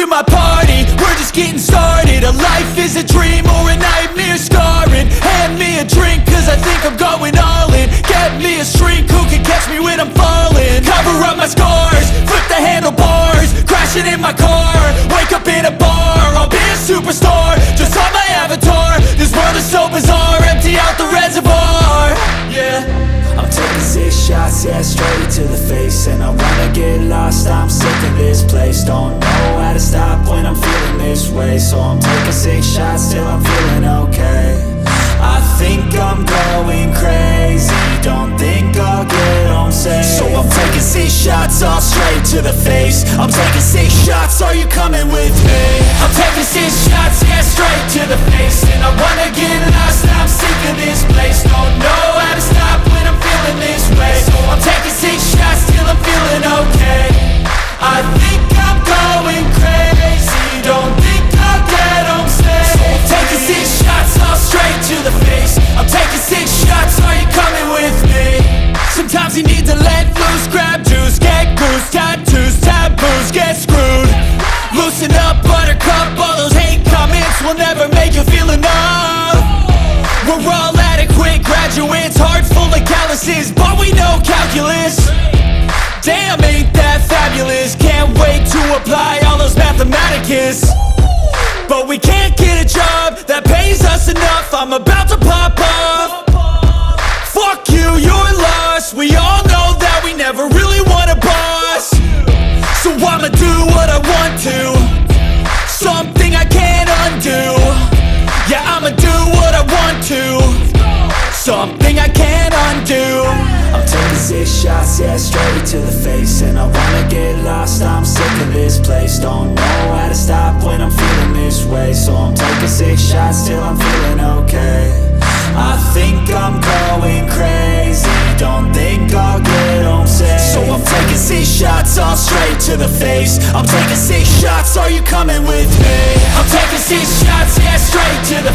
my party, we're just getting started. A life is a dream or a nightmare scarring. Hand me a drink cause I think I'm going all in. Get me a shrink who can catch me when I'm falling. Cover up my scars, flip the handlebars, crashing in my car, wake up in a bar. I'll be a superstar, just on my avatar. This world is so bizarre, empty out the reservoir. Yeah, I'm taking 6 shots, yeah, straight to the face. And I wanna get lost, I'm sick of this place. Don't know how to stop when I'm feeling this way. So I'm taking 6 shots till I'm feeling okay. I think I'm going crazy, don't think I'll get home safe. So I'm taking 6 shots, all straight to the face. I'm taking 6 shots, are you coming with me? I'm taking 6 shots, yeah, straight to the face. And I wanna get lost, I'm sick of this place. Don't know how to stop when I'm feeling this way. So I'm taking 6 shots till I'm feeling okay. I think I'm going crazy, don't think I'll get home safe. So I'm taking 6 shots, all straight to the face. I'm taking 6 shots, are you coming with me? Sometimes you need to let loose, grab juice, get goose, tattoos, taboos, get screwed. Loosen up, buttercup, all those hate comments will never make you feel enough. We're all adequate graduates, heart full of calluses, but we know calculus. Damn, ain't that fabulous? Can't wait to apply all those mathematicus. But we can't get a job that pays us enough. I'm about to pop off. Fuck you, you're lost. We all know that we never really want a boss. So I'ma do what I want to, something I can't undo. Yeah, I'ma do what I want to, something I can't undo. I'm taking 6 shots, yeah, straight to the face. And I wanna get lost, I'm sick of this place. Don't know how to stop when I'm feeling this way. So I'm taking 6 shots till I'm feeling okay. I think I'm going crazy, don't think I'll get home safe. So I'm taking 6 shots, all straight to the face. I'm taking 6 shots, are you coming with me? I'm taking 6 shots, yeah, straight to the